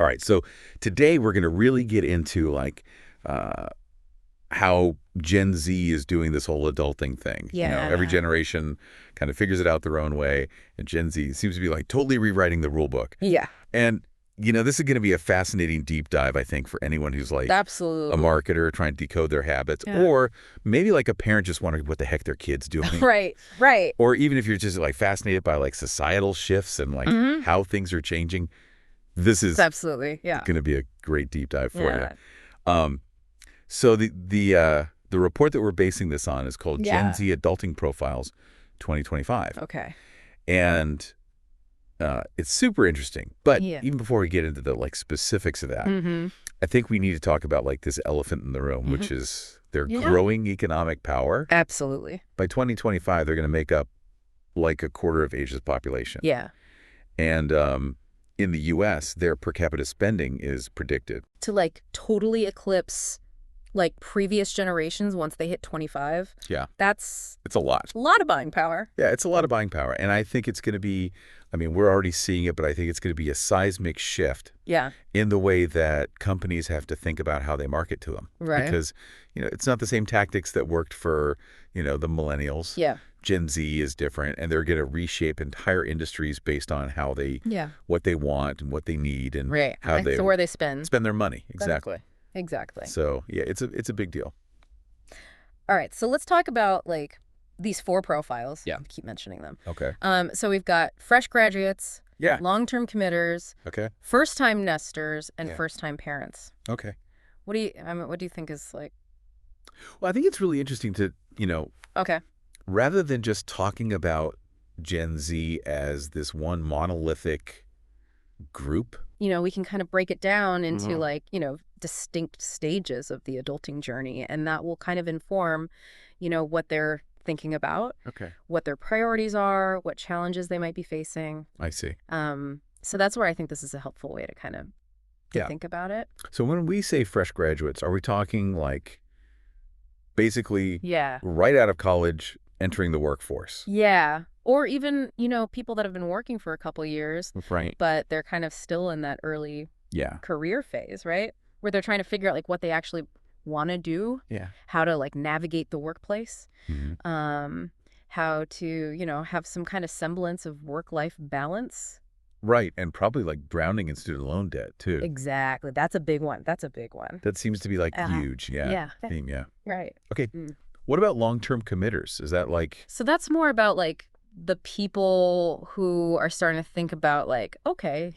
All right, so today we're going to really get into like how Gen Z is doing this whole adulting thing. Yeah. Every generation kind of figures it out their own way, and Gen Z seems to be like totally rewriting the rule book. Yeah. And this is going to be a fascinating deep dive, I think, for anyone who's like Absolutely. a marketer trying to decode their habits, Yeah. or maybe like a parent just wondering what the heck their kid's doing. Right. Or even if you're just like fascinated by like societal shifts and like how things are changing, this is Absolutely. Yeah. going to be a great deep dive for Yeah. you. So the report that we're basing this on is called Gen Z Adulting Profiles 2025. Okay. And it's super interesting. But Yeah. even before we get into the like specifics of that, I think we need to talk about like this elephant in the room, which is their growing economic power. Absolutely. By 2025, they're going to make up like a quarter of Asia's population. Yeah. And in the U.S., their per capita spending is predicted To like totally eclipse like previous generations once they hit 25. Yeah. That's It's a lot. a lot of buying power. Yeah, it's a lot of buying power. And I think it's going to be, I mean, we're already seeing it, but I think it's going to be a seismic shift Yeah. in the way that companies have to think about how they market to them. Right. Because, it's not the same tactics that worked for, the millennials. Yeah. Gen Z is different, and they're going to reshape entire industries based on how they, what they want and what they need and Right. how they So where they spend their money. Exactly. Exactly. So, yeah, it's a big deal. All right. So let's talk about like these 4 profiles. Yeah. I keep mentioning them. Okay. So we've got fresh graduates, Yeah. long-term committers, Okay. first-time nesters, and Yeah. first-time parents. Okay. What do you think is like? Well, I think it's really interesting to, Okay. rather than just talking about Gen Z as this one monolithic group. We can kind of break it down into like, distinct stages of the adulting journey, and that will kind of inform, what they're thinking about, Okay. what their priorities are, what challenges they might be facing. I see. So that's where I think this is a helpful way to kind of think about it. So when we say fresh graduates, are we talking like basically right out of college, entering the workforce? Yeah. Or even, people that have been working for a couple years, Right. but they're kind of still in that early career phase, right? Where they're trying to figure out like what they actually want to do, how to like navigate the workplace, how to, have some kind of semblance of work-life balance. Right. And probably like drowning in student loan debt too. Exactly. That's a big one. That seems to be like huge. Yeah. Theme. Yeah. Right. Okay. What about long-term committers? Is that like? So that's more about like the people who are starting to think about like, okay,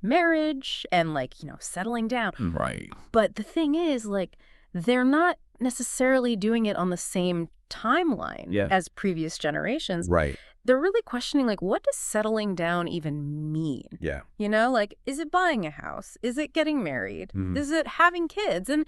marriage and like, settling down. Right. But the thing is like, they're not necessarily doing it on the same timeline as previous generations. Right. They're really questioning like, what does settling down even mean? Yeah. Like, is it buying a house? Is it getting married? Is it having kids? And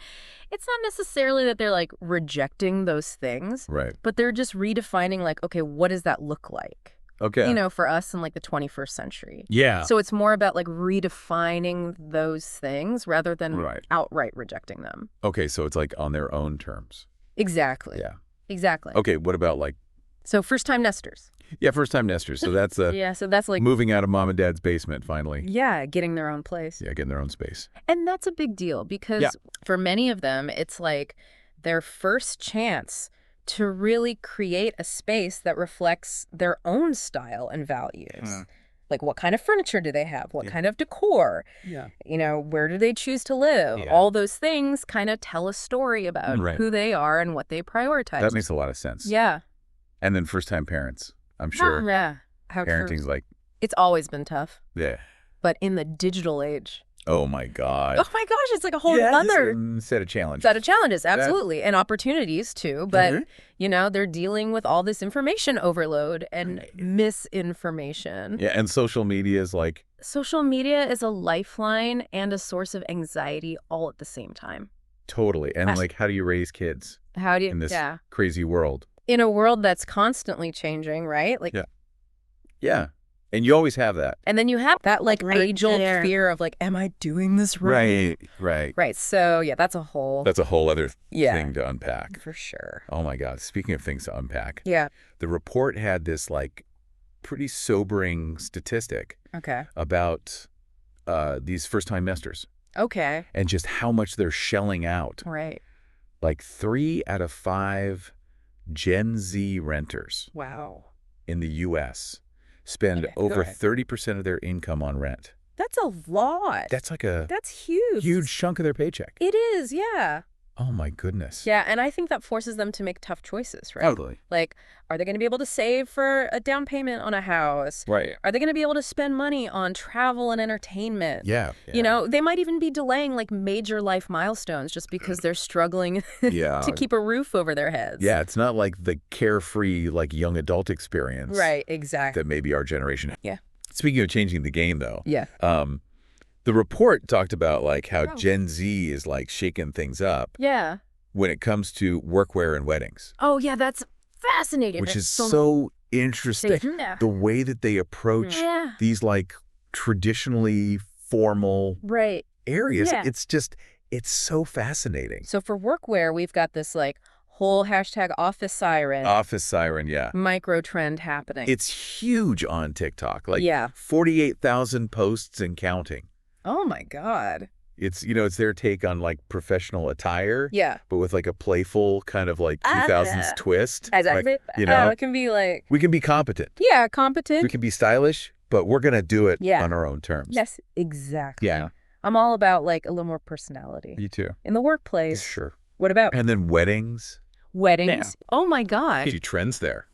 it's not necessarily that they're like rejecting those things. Right. But they're just redefining like, okay, what does that look like? Okay. For us in like the 21st century. Yeah. So it's more about like redefining those things rather than outright rejecting them. Okay. So it's like on their own terms. Exactly. Yeah. Exactly. Okay. What about like? So first-time nesters. Yeah, first-time nesters. So that's so that's like moving out of mom and dad's basement finally. Yeah, getting their own place. Yeah, getting their own space. And that's a big deal because for many of them, it's like their first chance to really create a space that reflects their own style and values. Like what kind of furniture do they have? What kind of decor? Yeah. Where do they choose to live? Yeah. All those things kind of tell a story about who they are and what they prioritize. That makes a lot of sense. Yeah. And then first-time parents. I'm sure parenting's like... It's always been tough. Yeah. But in the digital age... Oh, my God. Oh, my gosh. It's like a whole other... set of challenges. Set of challenges, absolutely. And opportunities, too. But, they're dealing with all this information overload and misinformation. Yeah, and social media is like... Social media is a lifeline and a source of anxiety all at the same time. Totally. And, like, how do you raise kids in this crazy world? In a world that's constantly changing, right? Like, yeah. And you always have that. And then you have that like age-old fear of like, am I doing this right? Right. So that's a whole other thing to unpack. For sure. Oh my God. Speaking of things to unpack. Yeah. The report had this like pretty sobering statistic. Okay. About these first-time nesters. Okay. And just how much they're shelling out. Right. Like 3 out of 5 Gen Z renters in the U.S. spend over 30% of their income on rent. That's a lot. That's like that's huge. Huge chunk of their paycheck. It is, yeah. Oh, my goodness. Yeah, and I think that forces them to make tough choices, right? Totally. Like, are they going to be able to save for a down payment on a house? Right. Are they going to be able to spend money on travel and entertainment? Yeah. You know, they might even be delaying, like, major life milestones just because they're struggling to keep a roof over their heads. Yeah, it's not like the carefree, like, young adult experience. Right, exactly. That maybe our generation had. Yeah. Speaking of changing the game, though. Yeah. The report talked about, like, how Gen Z is, like, shaking things up. Yeah. When it comes to workwear and weddings. Oh, yeah, that's fascinating. Which is so interesting. Yeah. The way that they approach these, like, traditionally formal areas. Yeah. It's so fascinating. So for workwear, we've got this, like, whole hashtag office siren. Office siren, yeah. Micro trend happening. It's huge on TikTok. Like, 48,000 posts and counting. Oh, my God. It's, you know, it's their take on, like, professional attire. Yeah. But with, like, a playful kind of, like, 2000s twist. Exactly. Like, you know, it can be, like... We can be competent. Yeah, competent. We can be stylish, but we're going to do it on our own terms. Yes, exactly. Yeah. I'm all about, like, a little more personality. You too. In the workplace. Sure. What about... And then weddings. Weddings. Yeah. Oh, my God. Few trends there.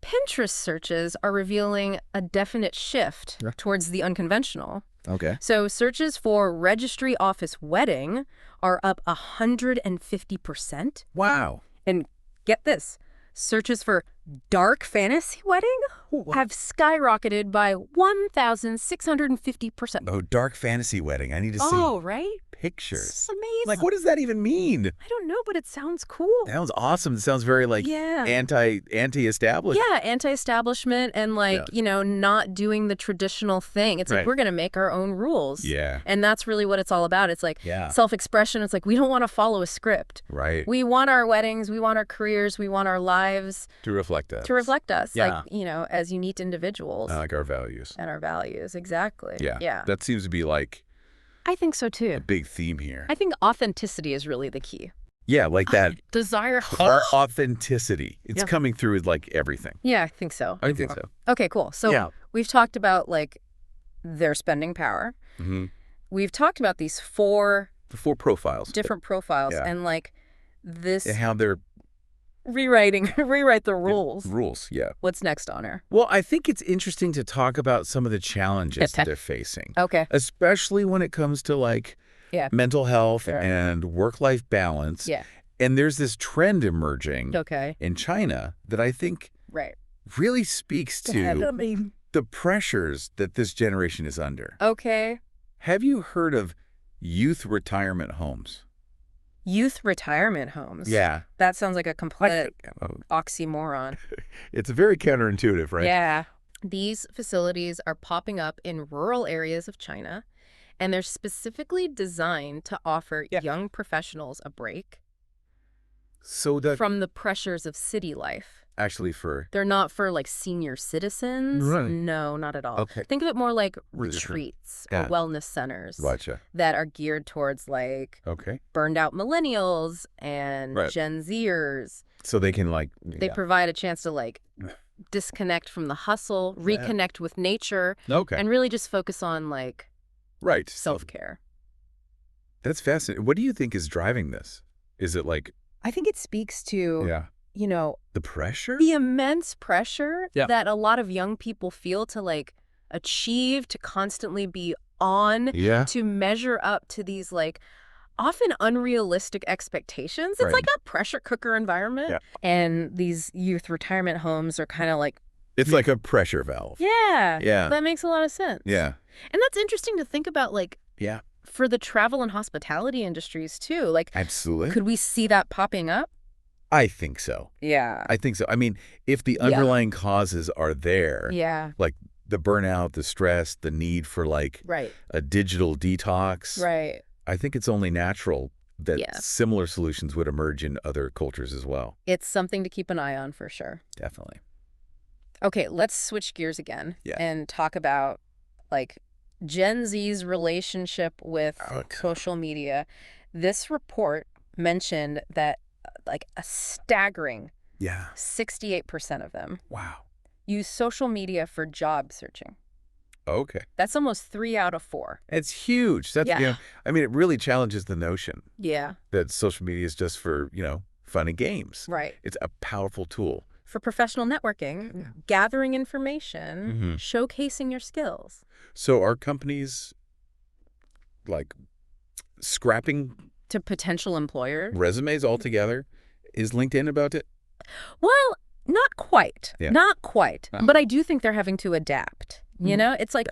Pinterest searches are revealing a definite shift towards the unconventional. Okay. So searches for registry office wedding are up 150%. Wow. And get this, searches for dark fantasy wedding have skyrocketed by 1,650%. Oh, dark fantasy wedding. I need to see. Oh, right? Pictures. It's amazing. Like, what does that even mean? I don't know, but it sounds cool. Sounds awesome. It sounds very, like, anti-establishment. Yeah, anti-establishment and, like, you know, not doing the traditional thing. It's like, we're going to make our own rules. Yeah. And that's really what it's all about. It's like self-expression. It's like, we don't want to follow a script. Right. We want our weddings. We want our careers. We want our lives. To reflect us. Yeah. Like, you know, as unique individuals. Like our values. And our values. Exactly. Yeah. Yeah. That seems to be, like... I think so, too. A big theme here. I think authenticity is really the key. Yeah, like that. Desire. Authenticity. It's coming through with, like, everything. Yeah, I think so. I think so. Okay, cool. So we've talked about, like, their spending power. Mm-hmm. We've talked about these the 4 profiles. Different profiles. Yeah. And, like, this... And how they're... rewrite the rules. Rules, yeah. What's next, Honor? Well, I think it's interesting to talk about some of the challenges that they're facing. Okay. Especially when it comes to, like, mental health and work-life balance. Yeah. And there's this trend emerging in China that I think really speaks to the pressures that this generation is under. Okay. Have you heard of youth retirement homes? Youth retirement homes? Yeah. That sounds like a complete oxymoron. It's very counterintuitive, right? Yeah. These facilities are popping up in rural areas of China, and they're specifically designed to offer young professionals a break from the pressures of city life. Actually They're not for, like, senior citizens. Really? No, not at all. Okay. Think of it more like retreats or wellness centers that are geared towards, like, burned out millennials and Gen Zers. So they can, like... They provide a chance to, like, disconnect from the hustle, reconnect with nature, and really just focus on, like, self-care. That's fascinating. What do you think is driving this? Is it, like... I think it speaks to... you know, the pressure? The immense pressure that a lot of young people feel to, like, achieve, to constantly be on, to measure up to these, like, often unrealistic expectations. It's like a pressure cooker environment. Yeah. And these youth retirement homes are kind of like... It's like a pressure valve. Yeah. Yeah. That makes a lot of sense. Yeah. And that's interesting to think about, like... for the travel and hospitality industries, too. Like... Absolutely. Could we see that popping up? I think so. Yeah. I think so. I mean, if the underlying causes are there, like the burnout, the stress, the need for, like, a digital detox, I think it's only natural that similar solutions would emerge in other cultures as well. It's something to keep an eye on for sure. Definitely. Okay, let's switch gears again and talk about, like, Gen Z's relationship with social media. This report mentioned that like a staggering 68% of them use social media for job searching. Okay. That's almost 3 out of 4. It's huge. That's, I mean, it really challenges the notion that social media is just for, fun and games. Right. It's a powerful tool. For professional networking, gathering information, showcasing your skills. So are companies, like, scrapping to potential employers resumes altogether? Is LinkedIn about it? Well, not quite. Not quite. But I do think they're having to adapt. You know, it's like,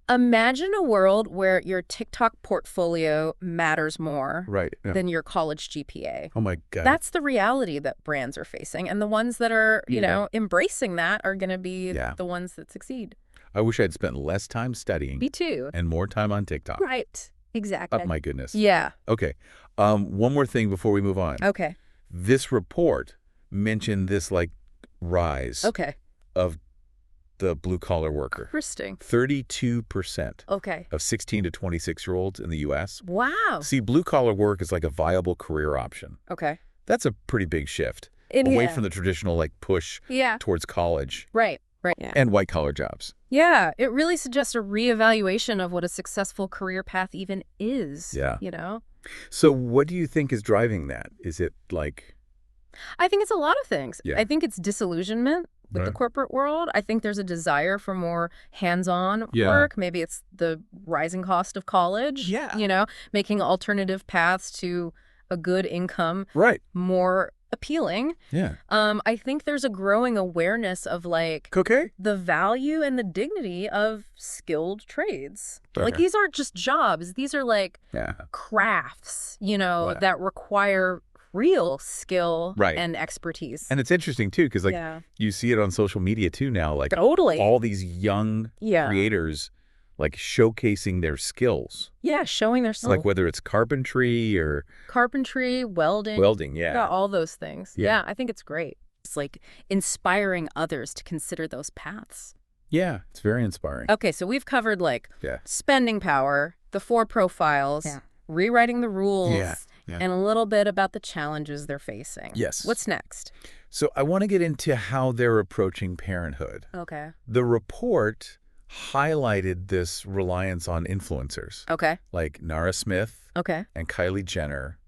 imagine a world where your TikTok portfolio matters more than your college GPA. Oh, my God. That's the reality that brands are facing. And the ones that are, you know, embracing that are going to be the ones that succeed. I wish I'd spent less time studying. Me too. And more time on TikTok. Right. Exactly. Oh, my goodness. Yeah. Okay. One more thing before we move on. Okay. This report mentioned this, like, rise of the blue-collar worker. Interesting. 32% of 16 to 26-year-olds in the U.S. Wow. See, blue-collar work is like a viable career option. Okay. That's a pretty big shift. Away from the traditional, like, push towards college. Right. Right. Yeah. And white-collar jobs. Yeah. It really suggests a reevaluation of what a successful career path even is. Yeah. You know? So what do you think is driving that? Is it like... I think it's a lot of things. I think it's disillusionment with the corporate world. I think there's a desire for more hands-on work. Maybe it's the rising cost of college. You know, making alternative paths to a good income more appealing. I think there's a growing awareness of like the value and the dignity of skilled trades. Like these aren't just jobs. These are like crafts, you know, that require real skill and expertise. And it's interesting too, because like you see it on social media too now, like all these young creators like showcasing their skills. Yeah, showing their skills. Like whether it's carpentry, welding. All those things. Yeah, I think it's great. It's like inspiring others to consider those paths. Yeah, it's very inspiring. Okay, so we've covered like spending power, the 4 profiles, rewriting the rules, and a little bit about the challenges they're facing. Yes. What's next? So I want to get into how they're approaching parenthood. Okay. The report highlighted this reliance on influencers. Okay. Like Nara Smith and Kylie Jenner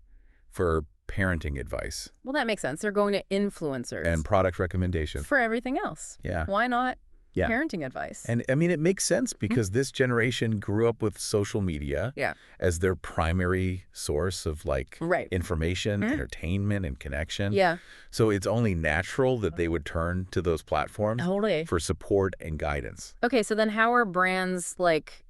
for parenting advice. Well, that makes sense. They're going to influencers. And product recommendations. For everything else. Yeah. Why not parenting advice? And I mean, it makes sense because this generation grew up with social media as their primary source of like information, entertainment, and connection. So it's only natural that they would turn to those platforms for support and guidance. Okay, so then how are brands like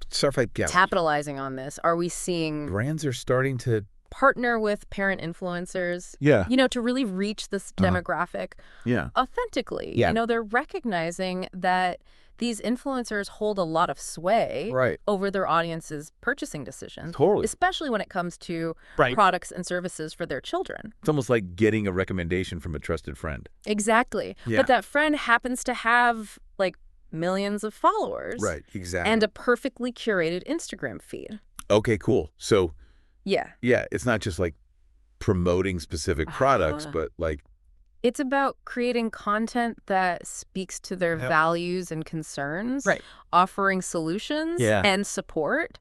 capitalizing on this? Are we seeing brands are starting to partner with parent influencers, you know, to really reach this demographic authentically. You know, they're recognizing that these influencers hold a lot of sway over their audience's purchasing decisions, especially when it comes to products and services for their children. It's almost like getting a recommendation from a trusted friend. Exactly. But that friend happens to have like millions of followers. And a perfectly curated Instagram feed. Okay, cool. So yeah, it's not just like promoting specific products, but like... It's about creating content that speaks to their values and concerns, offering solutions and support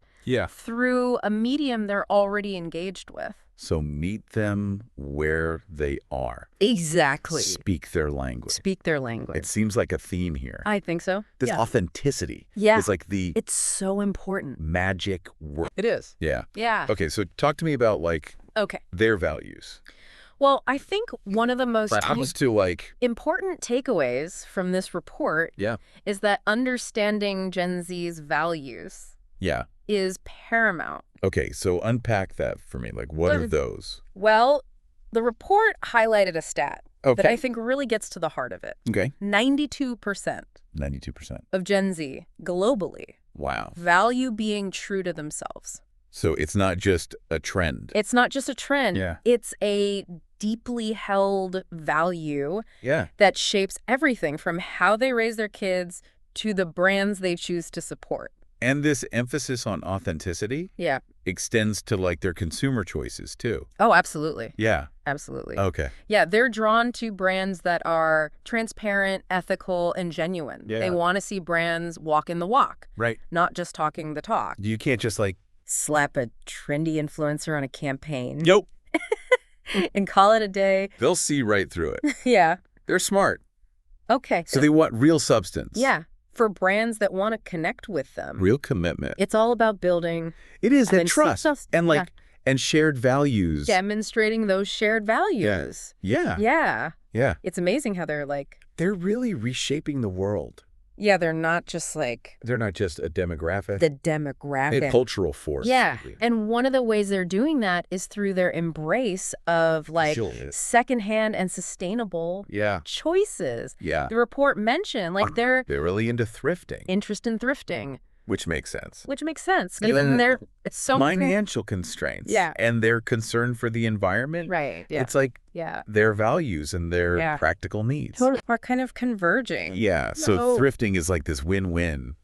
through a medium they're already engaged with. So meet them where they are. Exactly. Speak their language. Speak their language. It seems like a theme here. I think so. This authenticity is like the... It's so important. Magic word. It is. Yeah. Okay, so talk to me about like their values. Well, I think one of the most important takeaways from this report is that understanding Gen Z's values is paramount. Okay, so unpack that for me. Like, what are those? Well, the report highlighted a stat that I think really gets to the heart of it. 92% of Gen Z globally value being true to themselves. So it's not just a trend. It's not just a trend. It's a deeply held value that shapes everything from how they raise their kids to the brands they choose to support. And this emphasis on authenticity extends to like their consumer choices too. Oh, absolutely. Yeah. Absolutely. Okay. Yeah, they're drawn to brands that are transparent, ethical, and genuine. Yeah. They want to see brands walking the walk. Right. Not just talking the talk. You can't just like slap a trendy influencer on a campaign. Nope. And call it a day. They'll see right through it. Yeah. They're smart. Okay. So they want real substance. Yeah. For brands that want to connect with them. Real commitment. It's all about building. It is that trust and like and shared values. Demonstrating those shared values. Yeah. Yeah. Yeah. It's amazing how they're really reshaping the world. Yeah, they're not just they're not just a demographic. The demographic. A cultural force. Yeah. And one of the ways they're doing that is through their embrace of secondhand and sustainable choices. Yeah. The report mentioned they're really into thrifting. Interest in thrifting. Which makes sense. Given their financial constraints. Yeah. And their concern for the environment. Right. Yeah. It's their values and their practical needs. Totally. Are kind of converging. Yeah. So thrifting is like this win-win.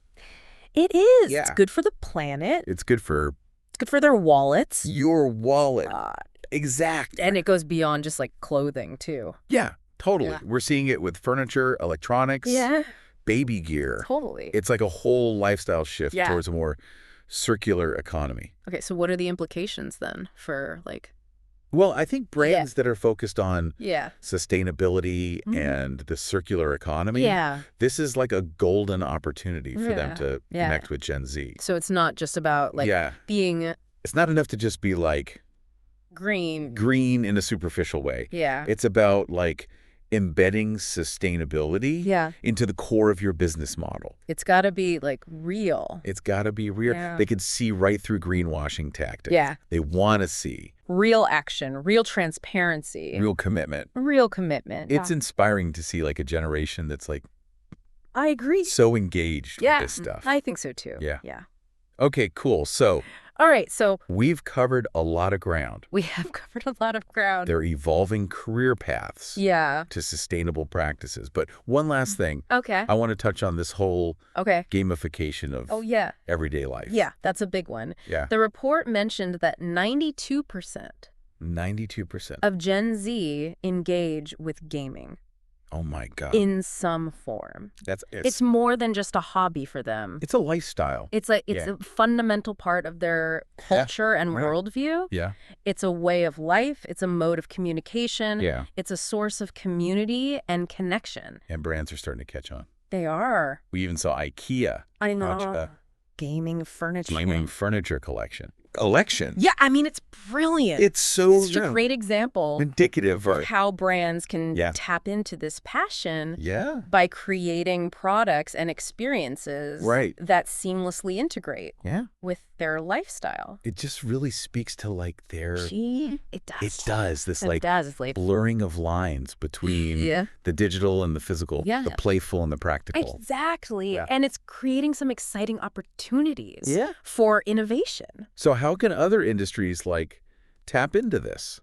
It is. Yeah. It's good for the planet. It's good for their wallets. Your wallet. Exactly. And it goes beyond just clothing too. Yeah, totally. Yeah. We're seeing it with furniture, electronics. Yeah. Baby gear. Totally. It's like a whole lifestyle shift towards a more circular economy. Okay, so what are the implications then for Well, I think brands that are focused on sustainability and the circular economy, this is like a golden opportunity for them to connect with Gen Z. So it's not just about being... It's not enough to just be green in a superficial way. Yeah. It's about embedding sustainability into the core of your business model. It's got to be real. It's got to be real. Yeah. They could see right through greenwashing tactics. Yeah. They want to see real action, real transparency, real commitment. It's inspiring to see a generation that's I agree. So engaged with this stuff. I think so too. Yeah. Yeah. Okay, cool. So all right, so we've covered a lot of ground. We have covered a lot of ground. They're evolving career paths to sustainable practices. But one last thing. Okay. I want to touch on this whole gamification of everyday life. Yeah, that's a big one. Yeah. The report mentioned that 92% of Gen Z engage with gaming. Oh, my God. In some form. It's more than just a hobby for them. It's a lifestyle. It's a fundamental part of their culture and worldview. Yeah. It's a way of life. It's a mode of communication. Yeah. It's a source of community and connection. And brands are starting to catch on. They are. We even saw IKEA. I know. Gaming furniture collection. Yeah, I mean, it's brilliant. It's so a great example. Indicative of how brands can tap into this passion by creating products and experiences that seamlessly integrate with their lifestyle. It just really speaks to their... It does. It does. This blurring of lines between the digital and the physical, the playful and the practical. Exactly. Yeah. And it's creating some exciting opportunities for innovation. So how can other industries tap into this?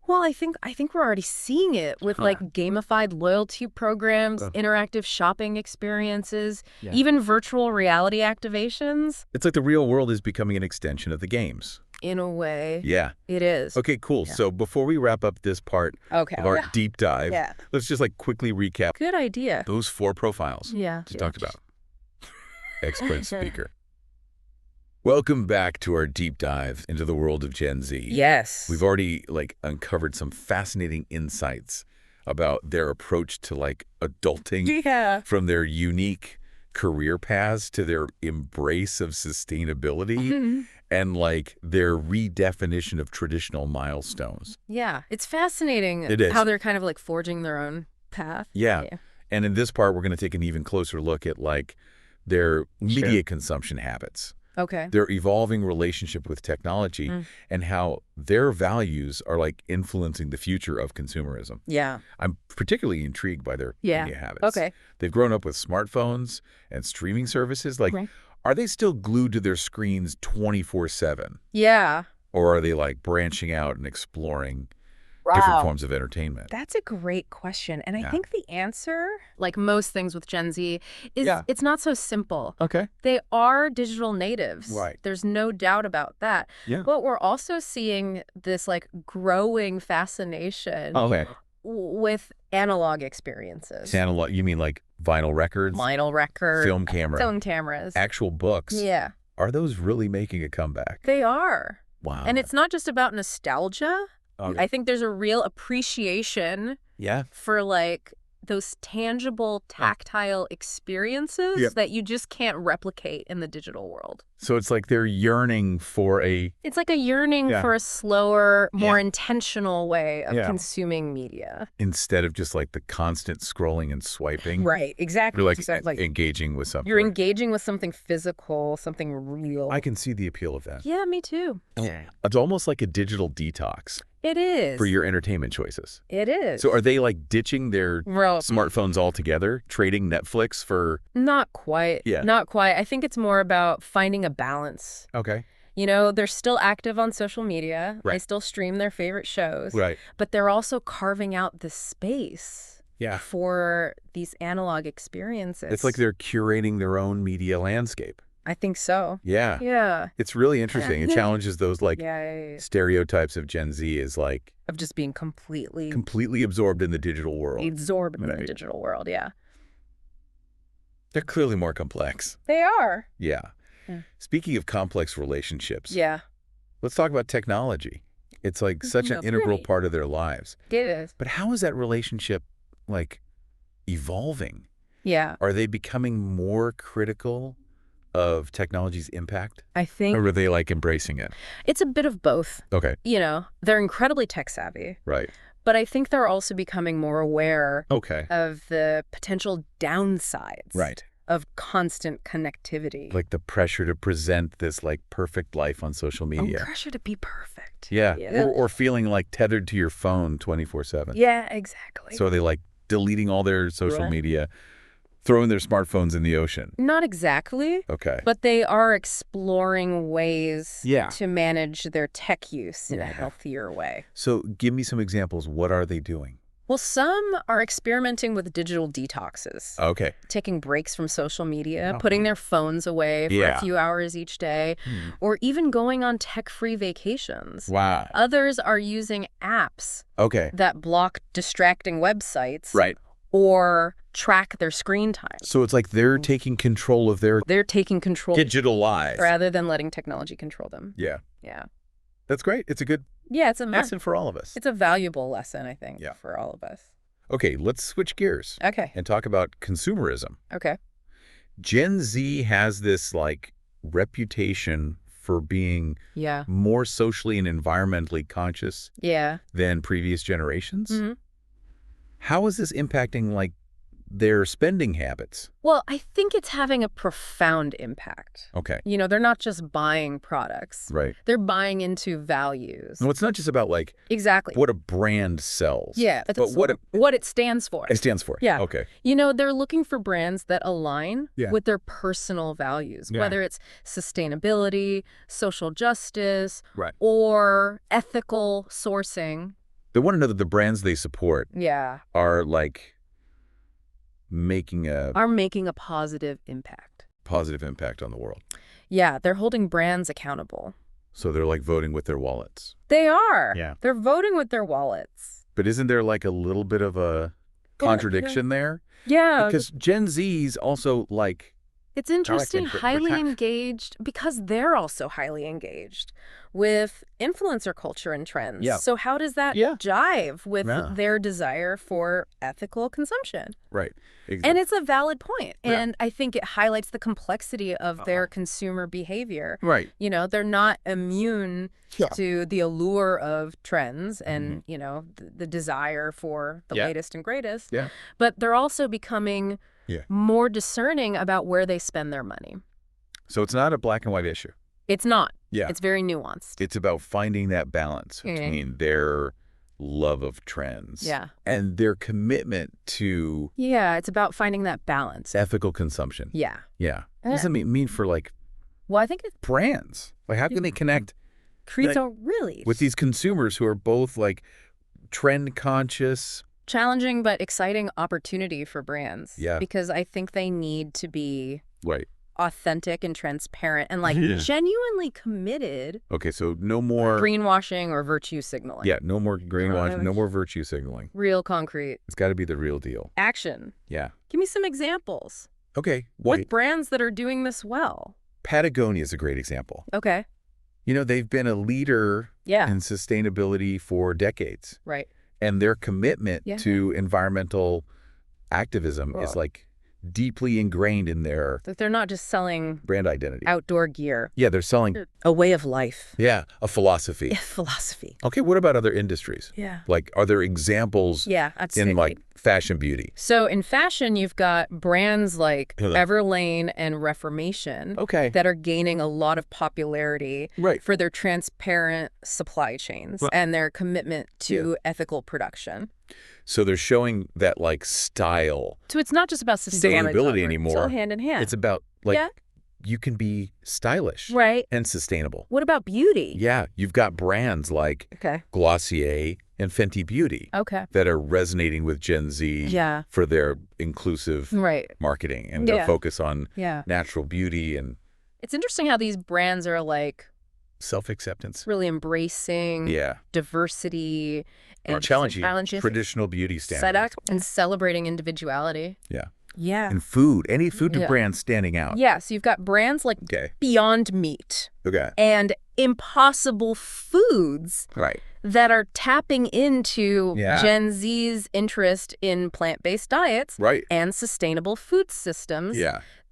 Well, I think we're already seeing it with gamified loyalty programs, interactive shopping experiences, even virtual reality activations. It's like the real world is becoming an extension of the games. In a way. Yeah. It is. Okay, cool. Yeah. So before we wrap up this part of our deep dive, let's just quickly recap. Good idea. Those 4 profiles we talked about. Expert speaker. Welcome back to our deep dive into the world of Gen Z. Yes. We've already uncovered some fascinating insights about their approach to adulting from their unique career paths to their embrace of sustainability and their redefinition of traditional milestones. Yeah, it's fascinating how they're kind of forging their own path. Yeah. And in this part, we're going to take an even closer look at their media consumption habits. Okay. Their evolving relationship with technology and how their values are influencing the future of consumerism. Yeah. I'm particularly intrigued by their media habits. Okay. They've grown up with smartphones and streaming services. Are they still glued to their screens 24/7? Yeah. Or are they branching out and exploring different forms of entertainment? That's a great question. And I think the answer, like most things with Gen Z, is it's not so simple. Okay. They are digital natives. Right. There's no doubt about that. Yeah. But we're also seeing this like growing fascination with analog experiences. Analog, you mean like vinyl records? Vinyl records. Film cameras. Actual books. Yeah. Are those really making a comeback? They are. Wow. And it's not just about nostalgia. I think there's a real appreciation for like those tangible, tactile experiences that you just can't replicate in the digital world. So it's like they're yearning for It's like a yearning for a slower, more intentional way of consuming media. Instead of just like the constant scrolling and swiping. Right, exactly. You're like engaging with something. You're engaging with something physical, something real. I can see the appeal of that. Yeah, me too. It's almost like a digital detox. It is. For your entertainment choices. It is. So are they like ditching their smartphones altogether, trading Netflix for... Not quite. Yeah. Not quite. I think it's more about finding a balance. Okay. You know, they're still active on social media. Right. They still stream their favorite shows. Right. But they're also carving out the space for these analog experiences. It's like they're curating their own media landscape. I think so. Yeah. Yeah. It's really interesting. It challenges those like stereotypes of Gen Z as like... Of just being completely absorbed in the digital world. Absorbed in the digital world, yeah. They're clearly more complex. They are. Yeah. Speaking of complex relationships. Yeah. Let's talk about technology. It's like such an integral part of their lives. It is. But how is that relationship like evolving? Yeah. Are they becoming more critical of technology's impact? I think. Or are they like embracing it? It's a bit of both. Okay. You know, they're incredibly tech savvy. Right. But I think they're also becoming more aware of the potential downsides of constant connectivity. Like the pressure to present this like perfect life on social media. Pressure to be perfect. Yeah. Or feeling like tethered to your phone 24/7. Yeah, exactly. So are they like deleting all their social media, throwing their smartphones in the ocean? Not exactly. Okay. But they are exploring ways Yeah. to manage their tech use in a healthier way. So give me some examples. What are they doing? Well, some are experimenting with digital detoxes. Okay. Taking breaks from social media, putting their phones away for a few hours each day, or even going on tech-free vacations. Wow. Others are using apps that block distracting websites. Right. Or track their screen time. So it's like they're taking control of their digital lives rather than letting technology control them. Yeah. Yeah. That's great. It's a good lesson for all of us. It's a valuable lesson, I think, for all of us. Okay, let's switch gears. Okay. And talk about consumerism. Okay. Gen Z has this like reputation for being more socially and environmentally conscious than previous generations. Mm-hmm. How is this impacting like their spending habits? Well, I think it's having a profound impact. Okay. You know, they're not just buying products. Right. They're buying into values. No, it's not just about like what a brand sells. Yeah. But what it stands for. It stands for. Yeah. Okay. You know, they're looking for brands that align with their personal values, whether it's sustainability, social justice, or ethical sourcing. They want to know that the brands they support are like making a positive impact. Positive impact on the world. Yeah, they're holding brands accountable. So they're like voting with their wallets. They are. Yeah. They're voting with their wallets. But isn't there like a little bit of a contradiction there? Yeah. Because Gen Z's also like... It's interesting, highly engaged, because they're also highly engaged with influencer culture and trends. Yeah. So how does that jive with their desire for ethical consumption? Right. Exactly. And it's a valid point. And I think it highlights the complexity of their consumer behavior. Right. You know, they're not immune to the allure of trends and, you know, the desire for the latest and greatest. Yeah. But they're also becoming... more discerning about where they spend their money. So it's not a black and white issue. It's not. Yeah. It's very nuanced. It's about finding that balance between their love of trends and their commitment to... Yeah, it's about finding that balance. Ethical consumption. Yeah. Yeah. What does that mean for like... Well, I think it's... brands. Like how can they connect... Really? with these consumers who are both like trend conscious. Challenging but exciting opportunity for brands. Yeah. Because I think they need to be right. authentic and transparent and like genuinely committed. Okay, so no more greenwashing or virtue signaling. Yeah, no more greenwashing, no more virtue signaling. Real concrete. It's got to be the real deal. Action. Yeah. Give me some examples. Okay. With brands that are doing this well. Patagonia is a great example. Okay. You know, they've been a leader in sustainability for decades. Right. And their commitment to environmental activism is like deeply ingrained in their they're not just selling brand identity. Outdoor gear. Yeah, they're selling a way of life. Yeah, a philosophy. Yeah, philosophy. Okay, what about other industries? Yeah. Like, are there examples in like fashion beauty? So in fashion, you've got brands like Everlane and Reformation that are gaining a lot of popularity for their transparent supply chains and their commitment to ethical production. So they're showing that like style. So it's not just about sustainability anymore. It's all hand in hand. It's about like you can be stylish and sustainable. What about beauty? Yeah, you've got brands like Glossier and Fenty Beauty that are resonating with Gen Z for their inclusive marketing and their focus on natural beauty. And it's interesting how these brands are like self-acceptance, really embracing diversity and challenging traditional beauty standards and celebrating individuality. Yeah. And food, any food brand standing out. Yeah, so you've got brands like Beyond Meat and Impossible Foods that are tapping into Gen Z's interest in plant-based diets and sustainable food systems.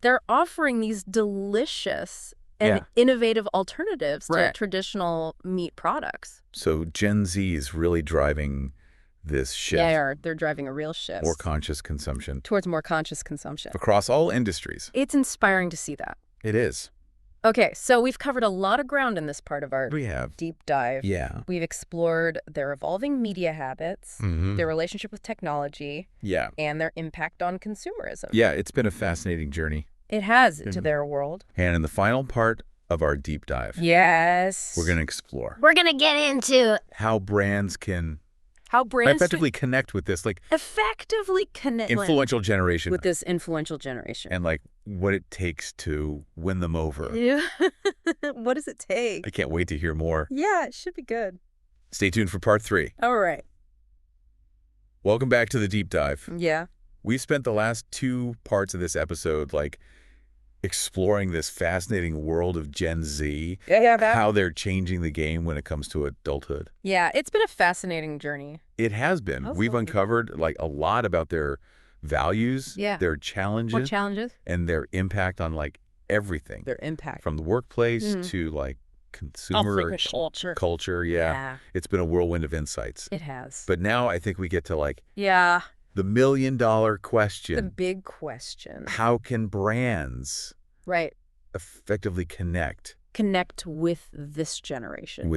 They're offering these delicious and innovative alternatives to traditional meat products. So Gen Z is really driving this shift. Yeah, they're driving a real shift. More conscious consumption. Towards more conscious consumption. Across all industries. It's inspiring to see that. It is. Okay, so we've covered a lot of ground in this part of our deep dive. Yeah. We've explored their evolving media habits, their relationship with technology, and their impact on consumerism. Yeah, it's been a fascinating journey. It has to their world. And in the final part of our deep dive, we're going to explore. We're going to get into how brands can effectively connect with this, like effectively connect influential generation with this influential generation, and like what it takes to win them over. What does it take? I can't wait to hear more. Yeah, it should be good. Stay tuned for part 3. All right. Welcome back to the deep dive. Yeah. We spent the last 2 parts of this episode like exploring this fascinating world of Gen Z, how they're changing the game when it comes to adulthood. Yeah, it's been a fascinating journey. It has been. Hopefully. We've uncovered like a lot about their values, their challenges, and their impact on like everything. Their impact. From the workplace to like consumer culture. Yeah. It's been a whirlwind of insights. It has. But now I think we get to like the $1 million question. The big question. How can brands effectively connect with this generation?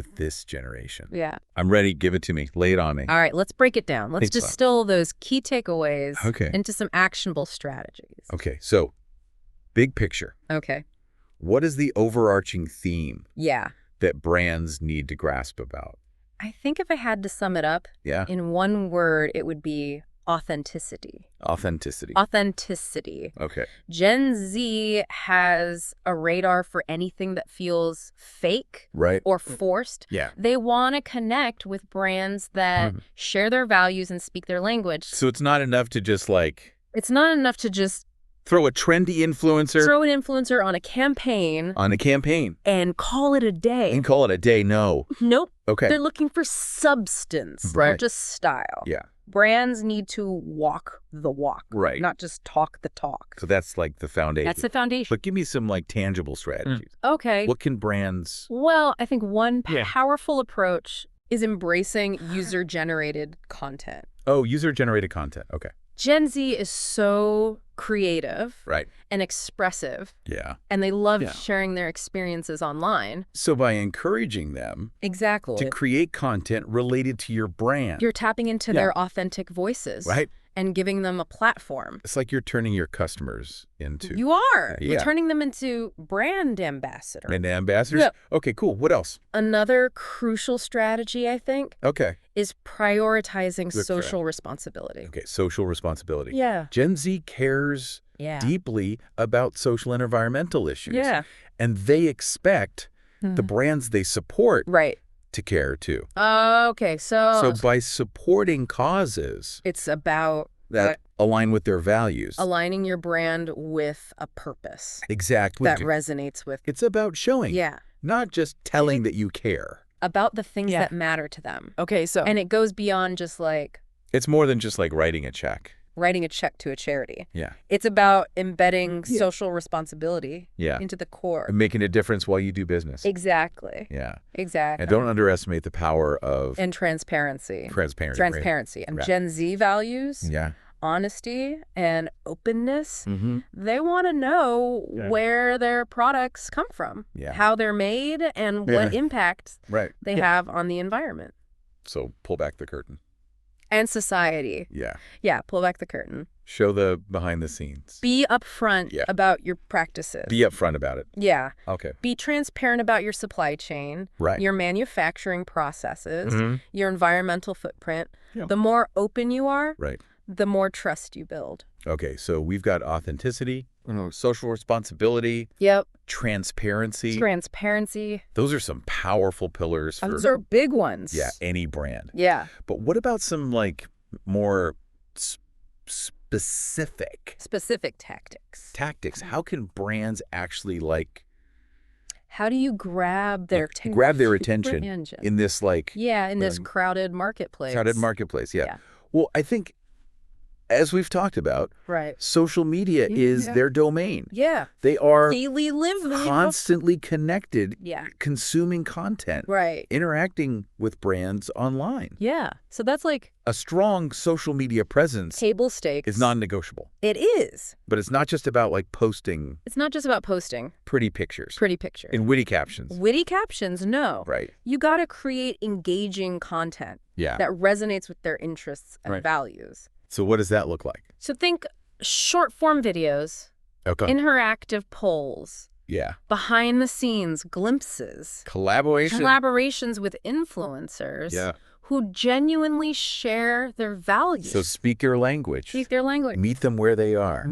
Yeah. I'm ready. Give it to me. Lay it on me. All right, let's break it down. Let's distill those key takeaways into some actionable strategies. Okay, so big picture. Okay. What is the overarching theme that brands need to grasp about? I think if I had to sum it up in one word, it would be authenticity. Okay. Gen Z has a radar for anything that feels fake or forced. Yeah. They want to connect with brands that share their values and speak their language. So it's not enough to just like... It's not enough to just... Throw a trendy influencer. Throw an influencer on a campaign. And call it a day. No. Nope. Okay. They're looking for substance, not just style. Yeah. Brands need to walk the walk. Not just talk the talk. So that's like the foundation. That's the foundation. But give me some like tangible strategies. Okay. What can brands... Well, I think one powerful approach is embracing user-generated content. Oh, user-generated content. Okay. Gen Z is so creative and expressive. Yeah. And they love sharing their experiences online. So by encouraging them to create content related to your brand. You're tapping into their authentic voices. and giving them a platform. It's like you're turning your customers into... You are. Yeah. You're turning them into brand ambassadors. Brand ambassadors? Yeah. Okay, cool. What else? Another crucial strategy, I think, is prioritizing social responsibility. Okay, social responsibility. Yeah. Gen Z cares deeply about social and environmental issues. Yeah. And they expect the brands they support to care too. Okay, so by supporting causes, it's about that align with their values. Aligning your brand with a purpose. Exactly. That resonates with. It's about showing. Yeah. Not just telling that you care. About the things that matter to them. Okay, so. And it goes beyond just like. It's more than just like writing a check. Writing a check to a charity. Yeah. It's about embedding social responsibility into the core. And making a difference while you do business. Exactly. Yeah. Exactly. And don't underestimate the power of... And transparency. Transparency. Right. And Gen Z values. Yeah. Honesty and openness. They want to know where their products come from. Yeah. How they're made and what impact they have on the environment. So pull back the curtain. And society. Yeah. Yeah, pull back the curtain. Show the behind the scenes. Be upfront about your practices. Be upfront about it. Yeah. Okay. Be transparent about your supply chain, your manufacturing processes, your environmental footprint. Yeah. The more open you are, the more trust you build. Okay, so we've got authenticity, social responsibility. Yep. Transparency. Those are some powerful pillars for... Those are big ones. Yeah, any brand. Yeah. But what about some, like, more specific... Specific tactics. Tactics. How can brands actually, like... How do you grab their attention? Grab their attention in this, like... Yeah, in this crowded marketplace. Yeah. Well, I think... As we've talked about, social media is their domain. Yeah. They are daily constantly connected, consuming content, interacting with brands online. Yeah. So that's like... A strong social media presence table stakes is non-negotiable. It is. But it's not just about like posting. It's not just about posting. Pretty pictures. And witty captions. Witty captions, no. Right. You got to create engaging content that resonates with their interests and values. So what does that look like? So think short-form videos, interactive polls, behind-the-scenes glimpses, collaborations with influencers who genuinely share their values. So speak your language. Speak their language. Meet them where they are.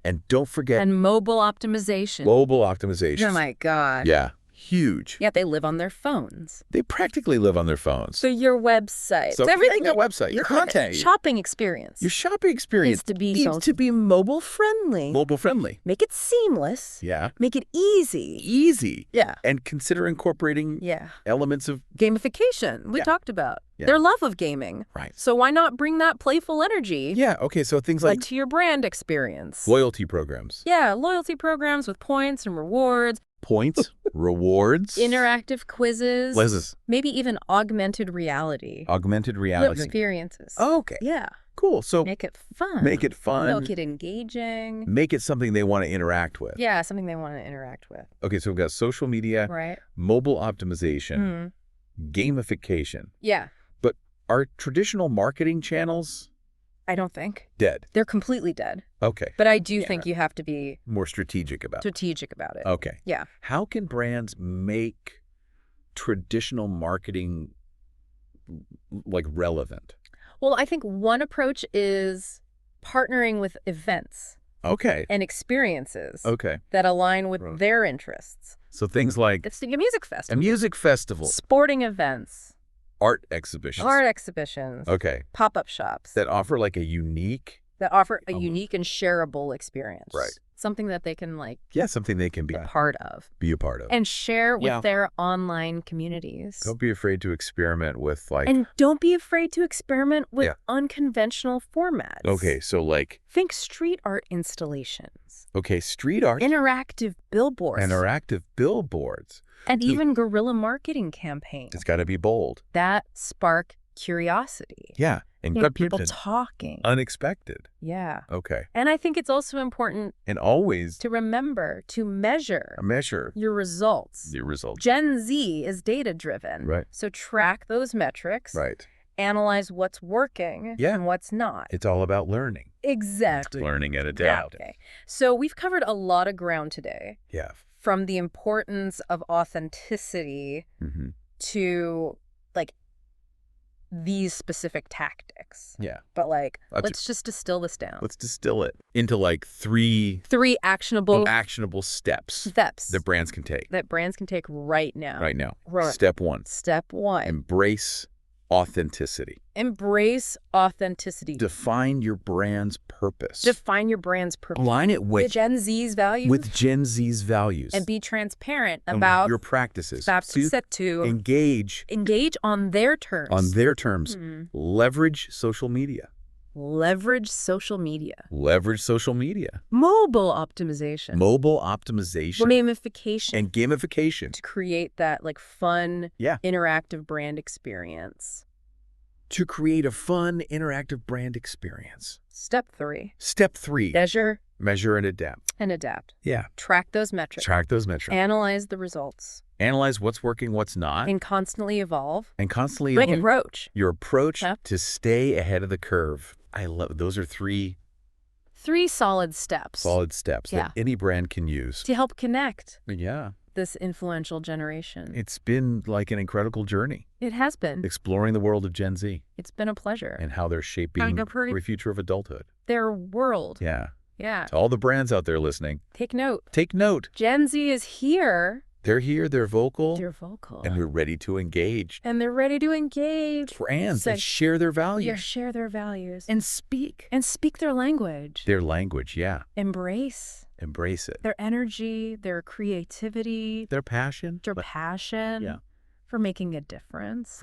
And don't forget... And mobile optimization. Oh my God. Yeah. Huge. Yeah, they live on their phones. They practically live on their phones. So your website. So everything your website, your content. Shopping experience. Your shopping experience needs to be mobile friendly. Make it seamless. Yeah. Make it easy. Yeah. And consider incorporating elements of... Gamification, we talked about. Their love of gaming. Right. So why not bring that playful energy? Yeah, okay, so things like... to your brand experience. Loyalty programs. Yeah, loyalty programs with points and rewards. Points, rewards. Interactive quizzes. Maybe even augmented reality. Experiences. Oh, okay. Yeah. Cool. So make it fun. Make it engaging. Make it something they want to interact with. Yeah, something they want to interact with. Okay, so we've got social media, mobile optimization, gamification. Yeah. But are traditional marketing channels... I don't think. Dead. They're completely dead. Okay. But I do think you have to be... More strategic about it. Okay. Yeah. How can brands make traditional marketing, like, relevant? Well, I think one approach is partnering with events. Okay. And experiences. Okay. That align with their interests. So things like... It's a music festival. A music festival. Sporting events. Art exhibitions. Okay. Pop-up shops. That offer like a unique... unique and shareable experience. Right. Something that they can like... Yeah, something they can be a part of. And share with their online communities. Don't be afraid to experiment with like... And don't be afraid to experiment with unconventional formats. Okay, so like... Think street art installations. Okay, street art. Interactive billboards. And even guerrilla marketing campaigns. It's got to be bold. That spark curiosity. Yeah. And get people talking. Unexpected. Yeah. Okay. And I think it's also important and always to remember to measure your results. Gen Z is data driven. Right. So track those metrics. Right. analyze what's working and what's not. It's all about learning. Exactly. Learning and adapting. Okay. So we've covered a lot of ground today. Yeah. From the importance of authenticity to, like, these specific tactics. Yeah. But, like, let's just distill this down. Let's distill it into, like, three actionable steps that brands can take. Right now. Right now. Step one. Step one. Embrace authenticity. Embrace authenticity. Define your brand's purpose. Align it with Gen Z's values. And be transparent about your practices. To engage on their terms. Leverage social media. Leverage social media. Mobile optimization. Gamification. To create that, like, fun, interactive brand experience. Step three. Measure and adapt. Yeah. Track those metrics. Analyze the results. Analyze what's working, what's not. And constantly evolve. Your approach to stay ahead of the curve. I love those are three solid steps. That any brand can use to help connect. Yeah. This influential generation. It's been like an incredible journey. It has been. Exploring the world of Gen Z. It's been a pleasure. And how they're shaping the future of adulthood. Their world. Yeah. Yeah. To all the brands out there listening. Take note. Gen Z is here. They're here, they're vocal. And they're ready to engage. Brands that share their values. And speak their language. Embrace it. Their energy, their creativity. Their passion. Yeah. For making a difference.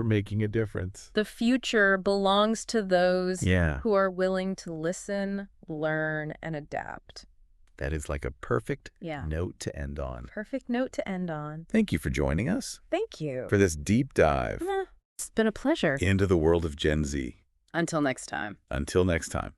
The future belongs to those who are willing to listen, learn, and adapt. That is like a perfect note to end on. Thank you for joining us. Thank you. For this deep dive. It's been a pleasure. Into the world of Gen Z. Until next time.